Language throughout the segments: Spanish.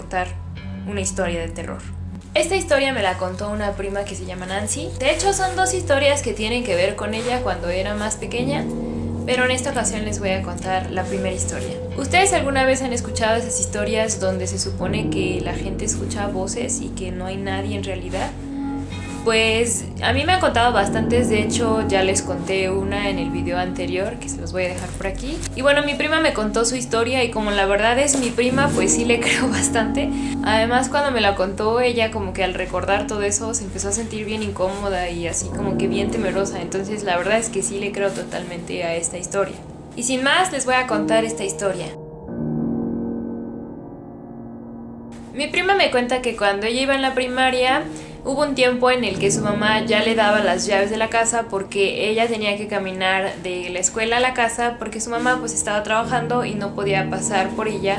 contar una historia de terror. Esta historia me la contó una prima que se llama Nancy. De hecho son dos historias que tienen que ver con ella cuando era más pequeña, pero en esta ocasión les voy a contar la primera historia. ¿Ustedes alguna vez han escuchado esas historias donde se supone que la gente escucha voces y que no hay nadie en realidad? Pues a mí me han contado bastantes, de hecho ya les conté una en el video anterior que se los voy a dejar por aquí. Y bueno, mi prima me contó su historia y como la verdad es mi prima, pues sí le creo bastante. Además cuando me la contó ella como que al recordar todo eso se empezó a sentir bien incómoda y así como que bien temerosa. Entonces la verdad es que sí le creo totalmente a esta historia. Y sin más les voy a contar esta historia. Mi prima me cuenta que cuando ella iba en la primaria hubo un tiempo en el que su mamá ya le daba las llaves de la casa porque ella tenía que caminar de la escuela a la casa porque su mamá pues estaba trabajando y no podía pasar por ella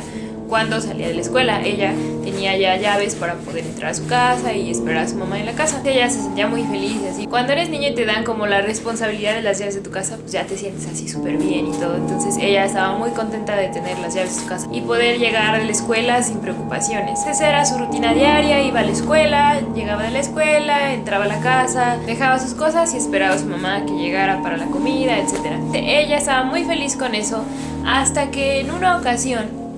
cuando salía de la escuela. Ella tenía ya llaves para poder entrar a su casa y esperar a su mamá en la casa. Ella se sentía muy feliz y así. Cuando eres niño y te dan como la responsabilidad de las llaves de tu casa, pues ya te sientes así súper bien y todo. Entonces ella estaba muy contenta de tener las llaves de su casa y poder llegar a la escuela sin preocupaciones. Esa era su rutina diaria, iba a la escuela, llegaba de la escuela, entraba a la casa, dejaba sus cosas y esperaba a su mamá que llegara para la comida, etc. Ella estaba muy feliz con eso hasta que en una ocasión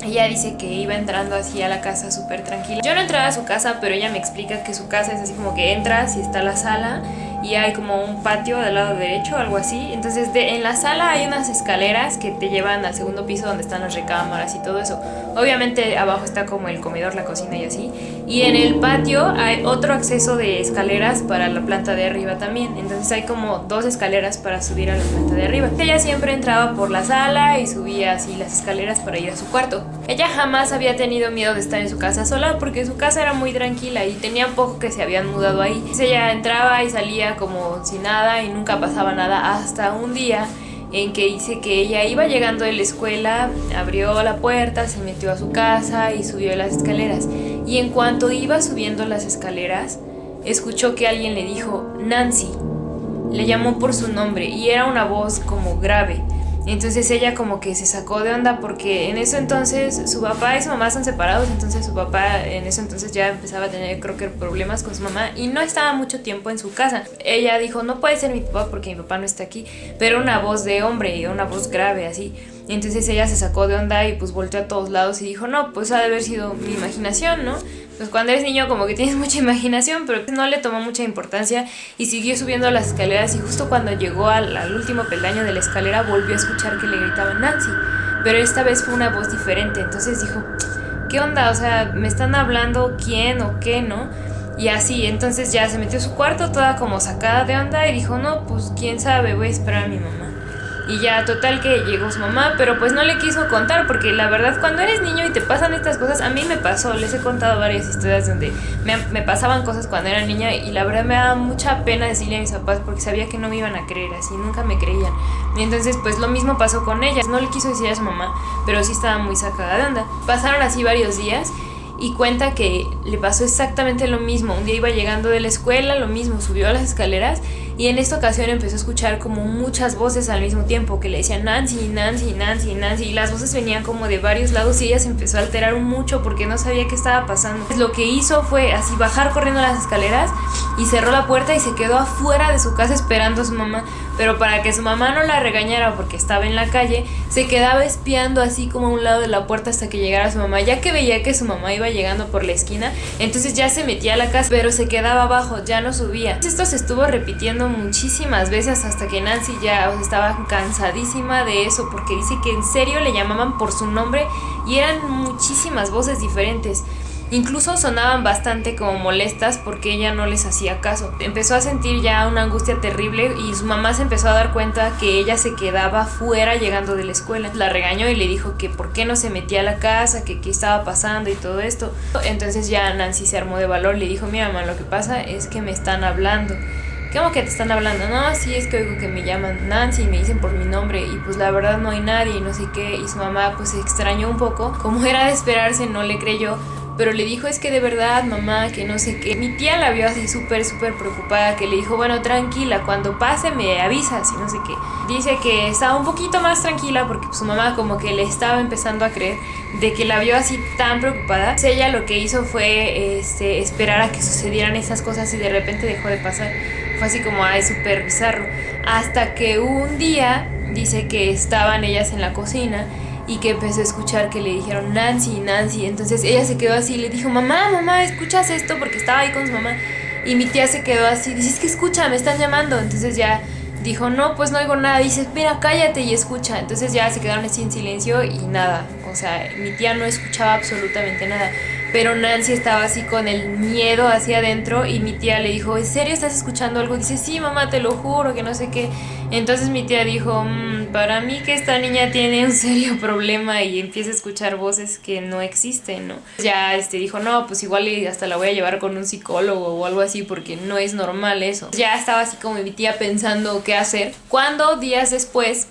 ella dice que iba entrando así a la casa súper tranquila. Yo no entraba a su casa, pero ella me explica que su casa es así como que entras y está la sala y hay como un patio del lado derecho, algo así. Entonces en la sala hay unas escaleras que te llevan al segundo piso donde están las recámaras y todo eso. Obviamente abajo está como el comedor, la cocina y así. Y en el patio hay otro acceso de escaleras para la planta de arriba también. Entonces hay como dos escaleras para subir a la planta de arriba. Ella siempre entraba por la sala y subía así las escaleras para ir a su cuarto. Ella jamás había tenido miedo de estar en su casa sola porque su casa era muy tranquila y tenía poco que se habían mudado ahí. Entonces ella entraba y salía como sin nada y nunca pasaba nada hasta un día en que dice que ella iba llegando de la escuela, abrió la puerta, se metió a su casa y subió las escaleras. Y en cuanto iba subiendo las escaleras, escuchó que alguien le dijo Nancy. Le llamó por su nombre y era una voz como grave. Entonces ella como que se sacó de onda porque en eso entonces su papá y su mamá están separados, entonces su papá en eso entonces ya empezaba a tener creo que problemas con su mamá y no estaba mucho tiempo en su casa. Ella dijo no puede ser mi papá porque mi papá no está aquí, pero una voz de hombre, una voz grave así. Entonces ella se sacó de onda y pues volteó a todos lados y dijo no, pues ha de haber sido mi imaginación, ¿no? Pues cuando eres niño como que tienes mucha imaginación, pero no le tomó mucha importancia y siguió subiendo las escaleras y justo cuando llegó al último peldaño de la escalera volvió a escuchar que le gritaban Nancy, pero esta vez fue una voz diferente. Entonces dijo, ¿qué onda? O sea, ¿me están hablando quién o qué, no? Y así, entonces ya se metió a su cuarto toda como sacada de onda y dijo, no, pues quién sabe, voy a esperar a mi mamá. Y ya total que llegó su mamá, pero pues no le quiso contar porque la verdad cuando eres niño y te pasan estas cosas, a mí me pasó, les he contado varias historias donde me pasaban cosas cuando era niña y la verdad me daba mucha pena decirle a mis papás porque sabía que no me iban a creer, así nunca me creían. Y entonces pues lo mismo pasó con ella, no le quiso decir a su mamá, pero sí estaba muy sacada de onda. Pasaron así varios días y cuenta que le pasó exactamente lo mismo. Un día iba llegando de la escuela, lo mismo, subió a las escaleras y en esta ocasión empezó a escuchar como muchas voces al mismo tiempo que le decían Nancy, Nancy, Nancy, Nancy, y las voces venían como de varios lados y ella se empezó a alterar mucho porque no sabía qué estaba pasando. Lo que hizo fue así bajar corriendo las escaleras y cerró la puerta y se quedó afuera de su casa esperando a su mamá, pero para que su mamá no la regañara porque estaba en la calle, se quedaba espiando así como a un lado de la puerta hasta que llegara su mamá. Ya que veía que su mamá iba llegando por la esquina, entonces ya se metía a la casa, pero se quedaba abajo, ya no subía. Esto se estuvo repitiendo muchísimas veces hasta que Nancy ya estaba cansadísima de eso porque dice que en serio le llamaban por su nombre y eran muchísimas voces diferentes. Incluso sonaban bastante como molestas porque ella no les hacía caso. Empezó a sentir ya una angustia terrible y su mamá se empezó a dar cuenta que ella se quedaba fuera llegando de la escuela. La regañó y le dijo que por qué no se metía a la casa, que qué estaba pasando y todo esto. Entonces ya Nancy se armó de valor, le dijo, mira mamá, lo que pasa es que me están hablando. ¿Cómo que te están hablando? No, sí, es que oigo que me llaman Nancy y me dicen por mi nombre y pues la verdad no hay nadie y no sé qué. Y su mamá pues se extrañó un poco, como era de esperarse, no le creyó, pero le dijo, es que de verdad, mamá, que no sé qué. Mi tía la vio así súper preocupada, que le dijo, bueno, tranquila, cuando pase me avisas y no sé qué. Dice que estaba un poquito más tranquila porque su mamá como que le estaba empezando a creer de que la vio así tan preocupada. Entonces ella lo que hizo fue esperar a que sucedieran esas cosas y de repente dejó de pasar. Fue así como, ay, súper bizarro. Hasta que un día dice que estaban ellas en la cocina y que empezó a escuchar que le dijeron Nancy, Nancy. Entonces ella se quedó así y le dijo, mamá, mamá, ¿escuchas esto? Porque estaba ahí con su mamá. Y mi tía se quedó así, dice, es que escucha, me están llamando. Entonces ya dijo, no, pues no oigo nada. Dice, mira, cállate y escucha. Entonces ya se quedaron así en silencio y nada. O sea, mi tía no escuchaba absolutamente nada. Pero Nancy estaba así con el miedo hacia adentro y mi tía le dijo, ¿en serio estás escuchando algo? Dice, sí, mamá, te lo juro, que no sé qué. Entonces mi tía dijo, para mí que esta niña tiene un serio problema y empieza a escuchar voces que no existen, ¿no? Ya dijo, no, pues igual hasta la voy a llevar con un psicólogo o algo así porque no es normal eso. Ya estaba así como mi tía pensando qué hacer, cuando días después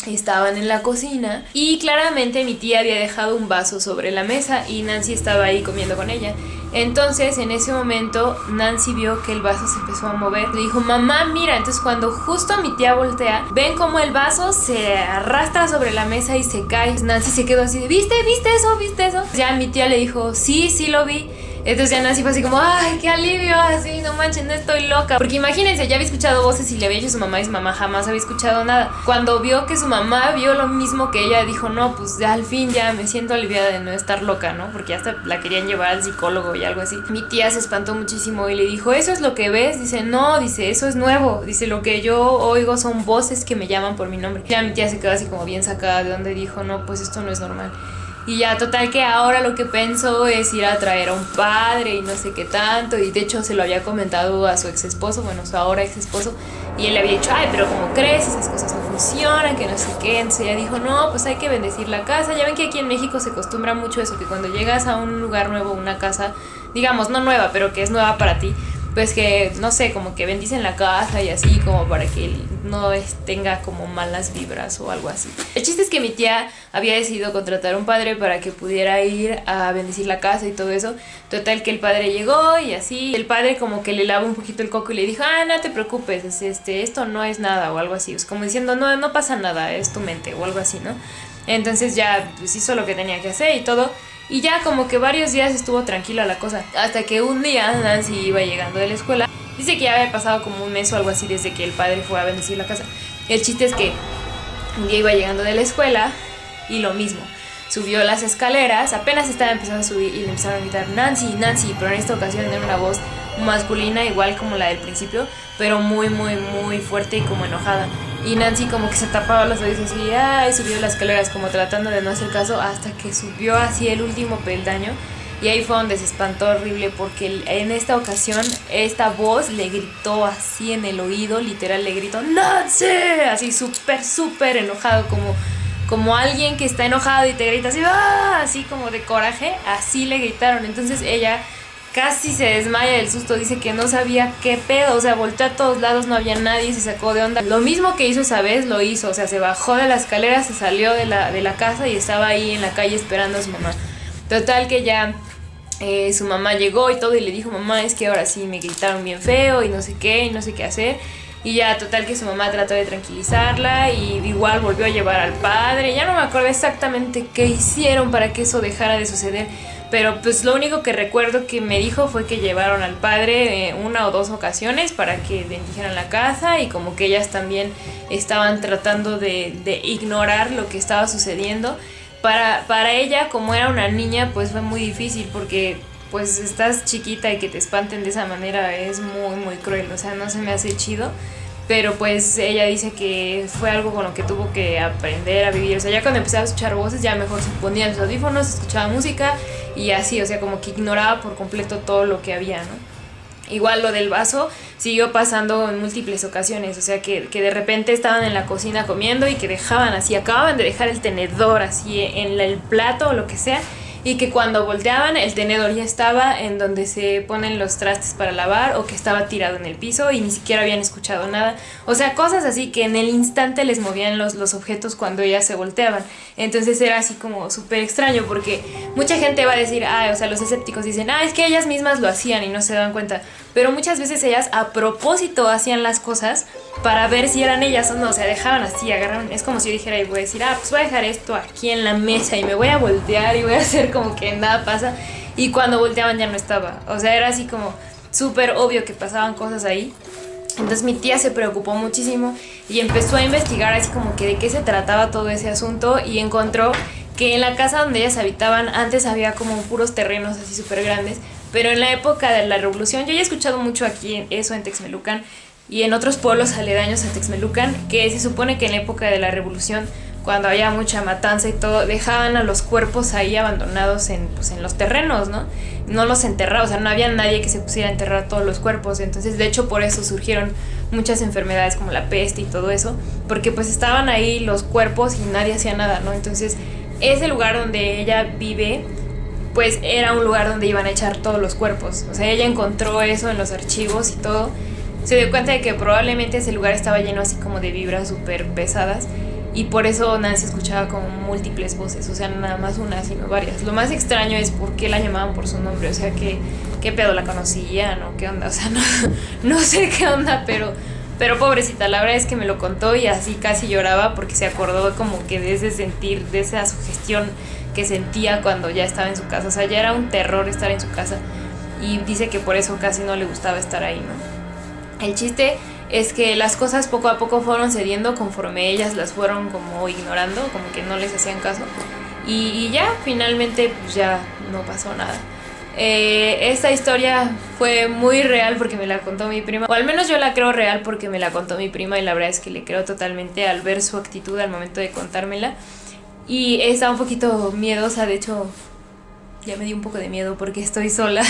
estaban en la cocina y claramente mi tía había dejado un vaso sobre la mesa y Nancy estaba ahí comiendo con ella. Entonces en ese momento Nancy vio que el vaso se empezó a mover. Le dijo, mamá, mira. Entonces cuando justo mi tía voltea, ven como el vaso se arrastra sobre la mesa y se cae. Nancy se quedó así de, ¿viste eso? ¿Viste eso? Ya mi tía le dijo, sí, sí lo vi. Entonces ya Nancy fue así como, ay, qué alivio, así, no manches, no estoy loca. Porque imagínense, ya había escuchado voces y le había dicho a su mamá y su mamá jamás había escuchado nada. Cuando vio que su mamá vio lo mismo que ella, dijo, no, pues ya al fin ya me siento aliviada de no estar loca, ¿no? Porque hasta la querían llevar al psicólogo y algo así. Mi tía se espantó muchísimo y le dijo, ¿eso es lo que ves? Dice, no, dice, eso es nuevo. Dice, lo que yo oigo son voces que me llaman por mi nombre. Ya mi tía se quedó así como bien sacada de donde dijo, no, pues esto no es normal. Y ya total que ahora lo que pensó es ir a traer a un padre y no sé qué tanto. Y de hecho se lo había comentado a su ex esposo, bueno, su ahora ex esposo. Y él le había dicho, ay, pero ¿cómo crees? Esas cosas no funcionan, que no sé qué. Entonces ella dijo, no, pues hay que bendecir la casa. Ya ven que aquí en México se acostumbra mucho eso, que cuando llegas a un lugar nuevo, una casa, digamos, no nueva, pero que es nueva para ti, pues que, no sé, como que bendicen la casa y así, como para que no tenga como malas vibras o algo así. El chiste es que mi tía había decidido contratar a un padre para que pudiera ir a bendecir la casa y todo eso. Total que el padre llegó y así, el padre como que le lavó un poquito el coco y le dijo, no te preocupes, esto no es nada o algo así. Es como diciendo, no pasa nada, es tu mente o algo así, ¿no? Entonces ya pues hizo lo que tenía que hacer y todo. Y ya como que varios días estuvo tranquila la cosa. Hasta que un día Nancy iba llegando de la escuela. Dice que ya había pasado como un mes o algo así desde que el padre fue a bendecir la casa. El chiste es que un día iba llegando de la escuela y lo mismo. Subió las escaleras, apenas estaba empezando a subir y le empezaron a gritar Nancy, Nancy, pero en esta ocasión era una voz masculina igual como la del principio, pero muy fuerte y como enojada. Y Nancy como que se tapaba los oídos así, subió las escaleras como tratando de no hacer caso hasta que subió así el último peldaño. Y ahí fue donde se espantó horrible porque en esta ocasión esta voz le gritó así en el oído, literal le gritó ¡Nancy! Así súper enojado, como alguien que está enojado y te grita así, así como de coraje, así le gritaron. Entonces ella casi se desmaya del susto, dice que no sabía qué pedo, o sea, volteó a todos lados, no había nadie, se sacó de onda. Lo mismo que hizo esa vez, lo hizo, o sea, se bajó de la escalera, se salió de la casa y estaba ahí en la calle esperando a su mamá. Total que ya su mamá llegó y todo y le dijo, mamá, es que ahora sí me gritaron bien feo y no sé qué hacer. Y ya total que su mamá trató de tranquilizarla y igual volvió a llevar al padre. Ya no me acuerdo exactamente qué hicieron para que eso dejara de suceder, pero pues lo único que recuerdo que me dijo fue que llevaron al padre una o dos ocasiones para que bendijeran la casa y como que ellas también estaban tratando de ignorar lo que estaba sucediendo. Para ella, como era una niña, pues fue muy difícil porque pues estás chiquita y que te espanten de esa manera es muy cruel, o sea, no se me hace chido. Pero pues ella dice que fue algo con lo que tuvo que aprender a vivir. O sea, ya cuando empezaba a escuchar voces ya mejor se ponía los audífonos, escuchaba música y así, o sea, como que ignoraba por completo todo lo que había, ¿no? Igual lo del vaso siguió pasando en múltiples ocasiones, o sea que de repente estaban en la cocina comiendo y que dejaban así, acababan de dejar el tenedor así en el plato o lo que sea y que cuando volteaban el tenedor ya estaba en donde se ponen los trastes para lavar o que estaba tirado en el piso y ni siquiera habían escuchado nada. O sea, cosas así que en el instante les movían los objetos cuando ellas se volteaban. Entonces era así como súper extraño porque mucha gente va a decir, o sea, los escépticos dicen, es que ellas mismas lo hacían y no se daban cuenta. Pero muchas veces ellas a propósito hacían las cosas para ver si eran ellas o no. O sea, dejaban así, agarraban. Es como si yo dijera y voy a decir, pues voy a dejar esto aquí en la mesa y me voy a voltear y voy a hacer como que nada pasa. Y cuando volteaban ya no estaba. O sea, era así como súper obvio que pasaban cosas ahí. Entonces mi tía se preocupó muchísimo y empezó a investigar así como que de qué se trataba todo ese asunto y encontró que en la casa donde ellas habitaban antes había como puros terrenos así súper grandes, pero en la época de la revolución, yo ya he escuchado mucho aquí eso en Texmelucan y en otros pueblos aledaños a Texmelucan, que se supone que en la época de la revolución, cuando había mucha matanza y todo, dejaban a los cuerpos ahí abandonados en los terrenos, ¿no? No los enterraban, o sea, no había nadie que se pusiera a enterrar todos los cuerpos, entonces de hecho por eso surgieron muchas enfermedades como la peste y todo eso, porque pues estaban ahí los cuerpos y nadie hacía nada, ¿no? Entonces ese lugar donde ella vive, pues era un lugar donde iban a echar todos los cuerpos, o sea, ella encontró eso en los archivos y todo, se dio cuenta de que probablemente ese lugar estaba lleno así como de vibras súper pesadas. Y por eso Nancy escuchaba como múltiples voces, o sea, nada más una, sino varias. Lo más extraño es por qué la llamaban por su nombre, o sea, qué pedo la conocían o qué onda, o sea, no sé qué onda, pero pobrecita, la verdad es que me lo contó y así casi lloraba porque se acordó como que de ese sentir, de esa sugestión que sentía cuando ya estaba en su casa, o sea, ya era un terror estar en su casa y dice que por eso casi no le gustaba estar ahí, ¿no? El chiste es que las cosas poco a poco fueron cediendo conforme ellas las fueron como ignorando, como que no les hacían caso. Y ya, finalmente, pues ya no pasó nada. Esta historia fue muy real porque me la contó mi prima, o al menos yo la creo real porque me la contó mi prima y la verdad es que le creo totalmente al ver su actitud al momento de contármela. Y estaba un poquito miedosa, de hecho ya me dio un poco de miedo porque estoy sola